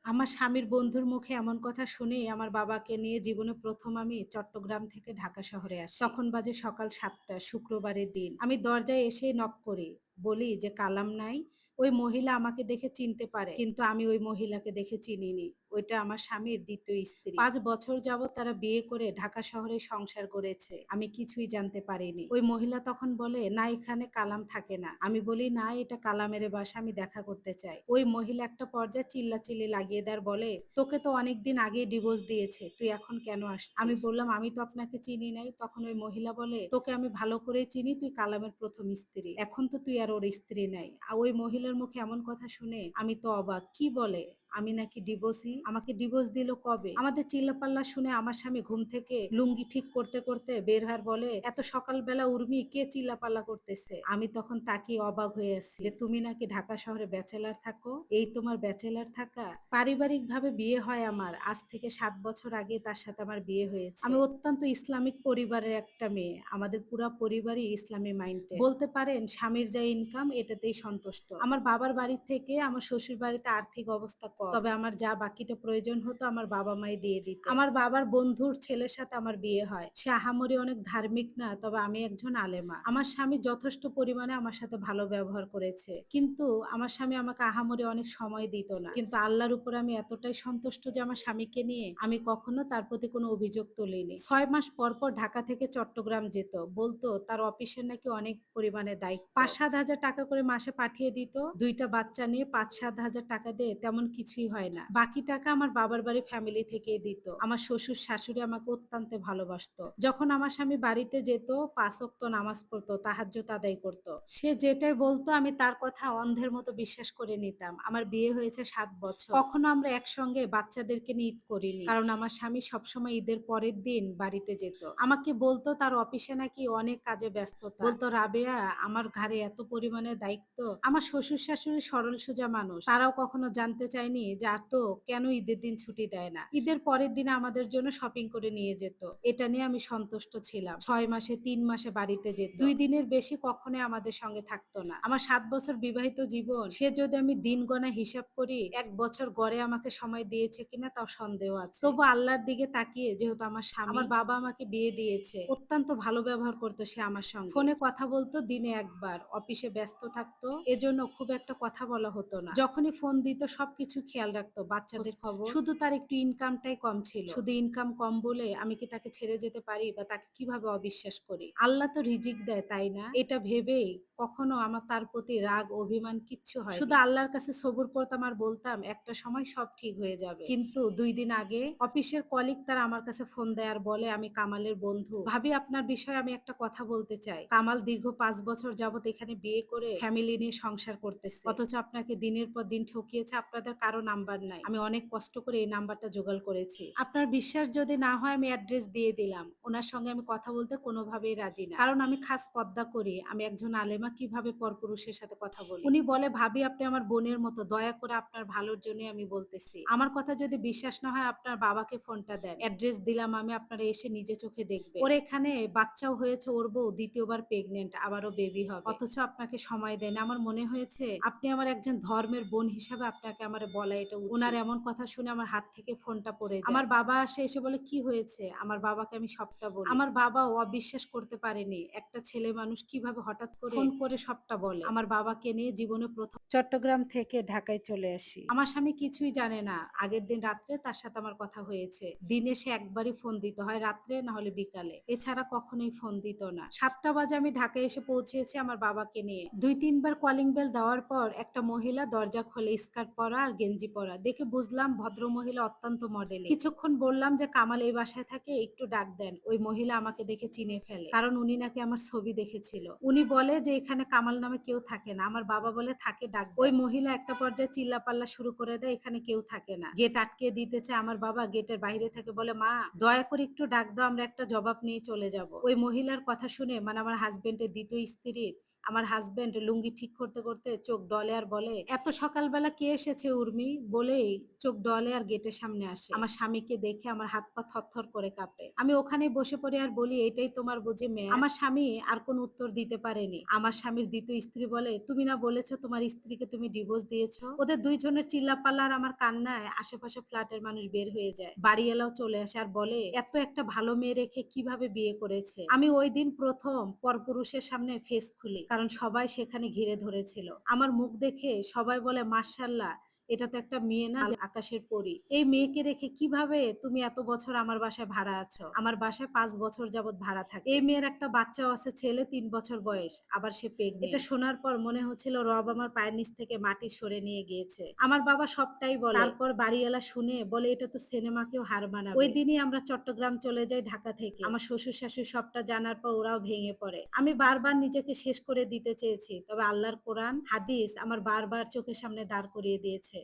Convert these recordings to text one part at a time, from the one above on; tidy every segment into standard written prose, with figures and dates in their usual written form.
আমার স্বামীর বন্ধুর মুখে এমন কথা শুনেই আমার বাবাকে নিয়ে জীবনে ১ম আমি চট্টগ্রাম থেকে ঢাকা শহরে আসি। তখন বাজে সকাল ৭টা, শুক্রবারের দিন। আমি দরজায় এসেই নক করি। বলি যে, "কালাম নাই?" ওই মহিলা আমাকে দেখে চিনতে পারে। কিন্তু আমি ওই মহিলাকে দেখে চিনিনি। ওইটা আমার স্বামীর ২য় স্ত্রী। ৫ বছর যাবৎ তারা বিয়ে করে ঢাকা শহরে সংসার গড়েছে। আমি কিছুই জানতে পারিনি। ওই মহিলা তখন বলে, "না, এখানে কালাম থাকে না।" আমি বলি, "না, এটা কালামের বাসা, আমি দেখা করতে চাই।" ওই মহিলা একটা পর্যায়ে চিল্লাচিল্লি লাগিয়ে দেয় আর বলে, "তোকে তো অনেকদিন আগেই ডিভোর্স দিয়েছে। তুই এখন কেন আসছিস?" আমি বললাম, "আমি তো আপনাকে চিনি নাই।" তখন ওই মহিলা বলে, "তোকে আমি ভালো করেই চিনি। তুই কালামের ১ম স্ত্রী। এখন তো তুই আর ওর স্ত্রী নাই।" ওই মহিলার মুখে এমন কথা শুনে আমি তো অবাক। কি বলে? আমি নাকি ডিভোর্সি? আমাকে ডিভোর্স দিল কবে? আমাদের চিল্লাপাল্লা শুনে আমার স্বামী ঘুম থেকে লুঙ্গি ঠিক করতে করতে বের হয় আর বলে, "এত সকালবেলা উর্মি, কে চিল্লাপাল্লা করতেছে?" আমি তখন তাকিয়ে অবাক হয়ে আছি যে, "তুমি নাকি ঢাকা শহরে ব্যাচেলর থাকো? এই তোমার ব্যাচেলর থাকা?" পারিবারিকভাবে বিয়ে হয় আমার। আজ থেকে ৭ বছর আগে তার সাথে আমার বিয়ে হয়েছে। আমি অত্যন্ত ইসলামিক পরিবারের একটা মেয়ে। আমাদের পুরা পরিবারই ইসলামী মাইন্ডেড। বলতে পারেন স্বামীর যা ইনকাম এটাতেই সন্তুষ্ট। আমার বাবার বাড়ি থেকে আমার শ্বশুর বাড়িতে আর্থিক অবস্থা কম। তবে আমার যা বাকিটা প্রয়োজন হতো আমার বাবা-মাই দিয়ে দিত। আমার বাবার বন্ধুর ছেলের সাথে আমার বিয়ে হয়। সে আহামরি অনেক ধার্মিক না, তবে আমি একজন আলেমা। আমার স্বামী যথেষ্ট পরিমাণে আমার সাথে ভালো ব্যবহার করেছে। কিন্তু আমার স্বামী আমাকে আহামরি অনেক সময় দিত না। কিন্তু আল্লাহর উপর আমি এতটাই সন্তুষ্ট যে আমার স্বামীকে নিয়ে আমি কখনো তার প্রতি কোনো অভিযোগ তুলিনি। ৬ মাস পর পর ঢাকা থেকে চট্টগ্রাম যেত। বলতো তার অফিসের নাকি অনেক পরিমাণে দায়িত্ব। ৫-৭ হাজার টাকা করে মাসে পাঠিয়ে দিত। ২ টা বাচ্চা নিয়ে ৫-৭ হাজার টাকা দিয়ে তেমন কিছুই হয় না। বাকি টাকা আমার বাবার বাড়ি ফ্যামিলি থেকেই দিত। আমার শ্বশুর শাশুড়ি আমাকে অত্যন্ত ভালোবাসতো। যখন আমার স্বামী বাড়িতে যেত ৫ ওয়াক্ত নামাজ পড়তো, তাহাজ্জুদ আদায় করত। সে যেটাই বলতো আমি তার কথা অন্ধের মতো বিশ্বাস করে নিতাম। আমার বিয়ে হয়েছে ৭ বছর। কখনো আমরা একসঙ্গে বাচ্চাদেরকে নিয়ে ঈদ করিনি। কারণ আমার স্বামী সবসময় ঈদের পরের দিন বাড়িতে যেত। আমাকে বলতো তার অফিসে নাকি অনেক কাজে ব্যস্ততা। বলতো, "রাবেয়া, আমার ঘাড়ে এত পরিমাণে দায়িত্ব।" আমার শ্বশুর শাশুড়ি সরল সোজা মানুষ। তারাও কখনো জানতে চায়নি যে আর তো কেন ঈদের দিন ছুটি দেয় না। ঈদের পরের দিন আমাদের জন্য শপিং করে নিয়ে যেত। এটা নিয়ে আমি সন্তুষ্ট ছিলাম। ৬ মাসে ৩ মাসে বাড়িতে যেত। ২ দিনের বেশি কখনোই আমাদের সঙ্গে থাকতো না। আমার ৭ বছর বিবাহিত জীবন, সে যদি আমি দিন গোনা হিসাব করি ১ বছর গড়ে আমাকে সময় দিয়েছে কিনা তাও সন্দেহ আছে। তবু আল্লাহর দিকে তাকিয়ে যেহেতু আমার স্বামী, আমার বাবা আমাকে বিয়ে দিয়েছে, অত্যন্ত ভালো ব্যবহার করতো সে আমার সঙ্গে। ফোনে কথা বলতো দিনে ১ বার। অফিসে ব্যস্ত থাকতো। এজন্য খুব একটা কথা বলা হতো না। যখনই ফোন দিত সবকিছু খেয়াল রাখতো, বাচ্চাদের খবর। শুধু তার একটু ইনকামটাই কম ছিল। শুধু ইনকাম কম বলে আমি কি তাকে ছেড়ে যেতে পারি বা তাকে কিভাবে অবিশ্বাস করি? আল্লাহ তো রিজিক দেয়, তাই না? এটা ভেবেই কখনো আমার তার প্রতি রাগ অভিমান কিচ্ছু হয়নি। শুধু আল্লাহর কাছে সবুর করতাম আর বলতাম একটা সময় সব ঠিক হয়ে যাবে। কিন্তু ২ দিন আগে অফিসের কলিগ তারা আমার কাছে ফোন দেয় আর বলে, "আমি কামালের বন্ধু। ভাবি, আপনার বিষয়ে আমি একটা কথা বলতে চাই। কামাল দীর্ঘ ৫ বছর যাবত এখানে বিয়ে করে ফ্যামিলি নিয়ে সংসার করতেছে। অথচ আপনাকে দিনের পর দিন ঠকিয়েছে, আপনাদের কারো নাম্বার নাই। আমি অনেক কষ্ট করে এই নাম্বারটা জোগাড় করেছি। আপনার বিশ্বাস যদি না হয় আমি অ্যাড্রেস দিয়ে দিলাম। উনার সঙ্গে আমি কথা বলতে কোনোভাবেই রাজি না। কারণ আমি খাস পর্দা করি। আমি একজন আলেমা, কিভাবে পরপুরুষের সাথে কথা বলি?" উনি বলে, "ভাবি, আপনি আমার বোনের মতো। দয়া করে আপনার ভালোর জন্যই আমি বলতেছি। আমার কথা যদি বিশ্বাস না হয় আপনার বাবাকে ফোনটা দেন। অ্যাড্রেস দিলাম আমি, আপনারা এসে নিজে চোখে দেখবেন। ওর এখানে বাচ্চাও হয়েছে, ওর বউ ২য় বার প্রেগন্যান্ট, আবারও বেবি হবে। অথচ আপনাকে সময় দেয় না। আমার মনে হয়েছে আপনি আমার একজন ধর্মের বোন হিসাবে আপনাকে আমারে বলা এটা উচিত।" উনার এমন কথা শুনে আমার হাত থেকে ফোনটা পড়ে যায়। আমার বাবা আসে, এসে বলে, "কি হয়েছে?" আমার বাবাকে আমি সবটা বলি। আমার বাবাও অবিশ্বাস করতে পারেনি। একটা ছেলে মানুষ কিভাবে হঠাৎ করে ফোন করে সবটা বলে। আমার বাবাকে নিয়ে জীবনে ১ম চট্টগ্রাম থেকে ঢাকায় চলে আসি। আমার স্বামী কিছুই জানে না। আগের দিন রাত্রে তার সাথে আমার কথা হয়েছে। দিনে সে একবারই ফোন দিত, হয় রাত্রে না হলে বিকালে। এছাড়া কখনোই ফোন দিত না। ৭টা বাজে আমি ঢাকায় এসে পৌঁছেছি আমার বাবাকে নিয়ে। ২-৩ বার কলিং বেল দেওয়ার পর একটা মহিলা দরজা খোলে, স্কার্ট পরা আর গেঞ্জি পরা। দেখে বুঝলাম ভদ্রমহিলা, অত্যন্ত মডেলিং। কিছুক্ষণ বললাম যে, "কামাল এই বাসায় থাকে, একটু ডাক দেন।" ওই মহিলা আমাকে দেখে চিনে ফেলে। কারণ উনি নাকি আমার ছবি দেখেছিল। উনি বলে যে, "এখানে কামাল নামে কেউ থাকে না।" আমার বাবা বলে, "থাকে, ডাক দেন।" ওই মহিলা একটা পর্যায়ে চিল্লাপাল্লা শুরু করে দেয়, "এখানে কেউ থাকে না।" গেট আটকে দিতে চায়। আমার বাবা গেটের বাইরে থেকে বলে, "মা, দয়া করে একটু ডাক দাও, আমরা একটা জবাব নিয়ে চলে যাব।" ওই মহিলার কথা শুনে, মানে আমার হাজবেন্ডের ২য় স্ত্রীর, আমার হাসব্যান্ড লুঙ্গি ঠিক করতে করতে চোখ ডলে আর বলে, এত সকালবেলা কে এসেছে উর্মি, বলেই চোখ ডলে আর গেটের সামনে আসে। আমার স্বামীকে দেখে আমার হাত পা থরথর করে কাঁপে। আমি ওখানেই বসে পড়ি আর বলি, এটাই তোমার বুঝি মেয়ে? আমার স্বামী আর কোন উত্তর দিতে পারেনি। আমার স্বামীর দ্বিতীয় স্ত্রী বলে, তুমি না বলেছো তোমার স্ত্রীকে তুমি ডিভোর্স দিয়েছো? ওদের দুইজনের চিল্লাপাল্লা আর আমার কান্নায় আশেপাশে ফ্ল্যাটের মানুষ বের হয়ে যায়। বাড়িওয়ালাও চলে আসে আর বলে, এত একটা ভালো মেয়ে রেখে কিভাবে বিয়ে করেছে। আমি ওই দিন প্রথম পরপুরুষের সামনে ফেস খুলি, কারণ সবাই সেখানে ঘিরে ধরেছিল। আমার মুখ দেখে সবাই বলে, মাশাআল্লাহ, এটা তো একটা মেয়ে না যে আকাশের পরী। এই মেয়েকে রেখে কিভাবে তুমি এত বছর আমার বাসায় ভাড়া আছো? আমার বাসায় 5 বছর যাবত ভাড়া থাকে। এই মেয়ের একটা বাচ্চাও আছে, ছেলে 3 বছর বয়স, আবার সে প্রেগনেন্ট। এটা শোনার পর মনে হচ্ছিল রব আমার পায়ের নিচ থেকে মাটি সরে নিয়ে গিয়েছে। আমার বাবা সবটাই বলে। তারপর বাড়িওয়ালা শুনে বলে, এটা তো সিনেমাকেও হার মানাবে। ওই দিনই আমরা চট্টগ্রাম চলে যাই ঢাকা থেকে। আমার শ্বশুর শাশুড়ি সবটা জানার পর ওরাও ভেঙে পড়ে। আমি বারবার নিজেকে শেষ করে দিতে চেয়েছি, তবে আল্লাহর কোরআন হাদিস আমার বারবার চোখের সামনে দাঁড় করিয়ে দিয়েছে।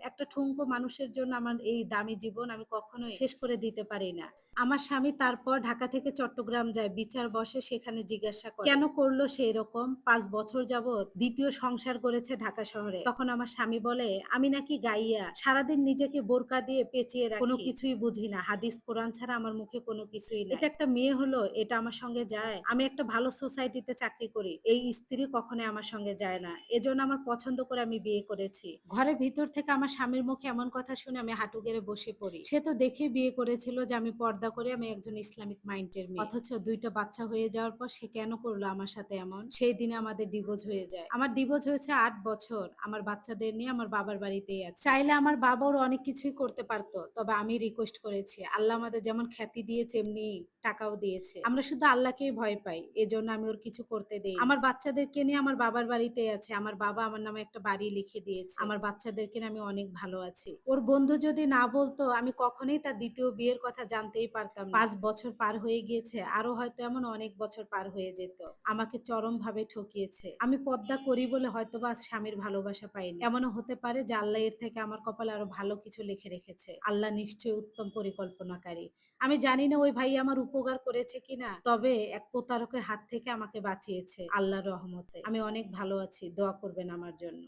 একটা ঠুনকো মানুষের জন্য আমার এই দামি জীবন আমি কখনোই শেষ করে দিতে পারি না। আমার স্বামী তারপর ঢাকা থেকে চট্টগ্রাম যায়, বিচার বসে, সেখানে জিজ্ঞাসা করে কেন করলো সে এরকম। 5 বছর যাবত দ্বিতীয় সংসার করেছে ঢাকা শহরে। তখন আমার স্বামী বলে, আমি নাকি গাইয়া, সারাদিন নিজেকে বোরকা দিয়ে পেঁচিয়ে রাখি, কোনো কিছুই বুঝি না, হাদিস কোরআন ছাড়া আমার মুখে কোনো কিছুই না। এটা একটা মেয়ে হলো, এটা আমার সঙ্গে যায়? আমি একটা ভালো সোসাইটিতে চাকরি করি, এই স্ত্রী কখনোই আমার সঙ্গে যায় না। এজন্য আমার পছন্দ করে আমি বিয়ে করেছি। ঘরের ভিতর থেকে আমার স্বামীর মুখে এমন কথা শুনে আমি হাঁটু গেড়ে বসে পড়ি। সে তো দেখে বিয়ে করেছিল যে আমি পর্দা করে আমি একজন ইসলামিক মাইন্ডের মেয়ে, অথচ 2টা বাচ্চা হয়ে যাওয়ার পর সে কেন করলো আমার সাথে এমন? সেই দিনে আমাদের ডিভোর্স হয়ে যায়। আমার ডিভোর্স হয়েছে 8 বছর। আমার বাচ্চাদের নিয়ে আমার বাবার বাড়িতেই আছে। চাইলে আমার বাবাও অনেক কিছুই করতে পারতো, তবে আমি রিকোয়েস্ট করেছি। আল্লাহ আমাদের যেমন খ্যাতি দিয়েছে এমনি টাকাও দিয়েছে। আমরা শুধু আল্লাহকেই ভয় পাই, এজন্য আমি ওর কিছু করতে দেই। আমার বাচ্চাদেরকে নিয়ে আমার বাবার বাড়িতে আছে। আমার বাবা আমার নামে একটা বাড়ি লিখে দিয়েছে। আমার বাচ্চাদেরকে নিয়ে আমি অনেক ভালো আছি। ওর বন্ধু যদি না বলতো আমি কখনোই তার দ্বিতীয় বিয়ের কথা জানতেই পারতাম না। 5 বছর পার হয়ে গিয়েছে, আরো হয়তো এমন অনেক বছর পার হয়ে যেত। আমাকে চরম ভাবে ঠকিয়েছে। আমি পর্দা করি বলে হয়তোবা স্বামীর ভালোবাসা পাইনি। এমনও হতে পারে যে আল্লাহ এর থেকে আমার কপালে আরো ভালো কিছু লিখে রেখেছে। আল্লাহ নিশ্চয়ই উত্তম পরিকল্পনাকারী। আমি জানি না ওই ভাই আমার উপকার করেছে কিনা, তবে এক প্রতারকের হাত থেকে আমাকে বাঁচিয়েছে আল্লাহর রহমতে। আমি অনেক ভালো আছি, দোয়া করবেন আমার জন্য।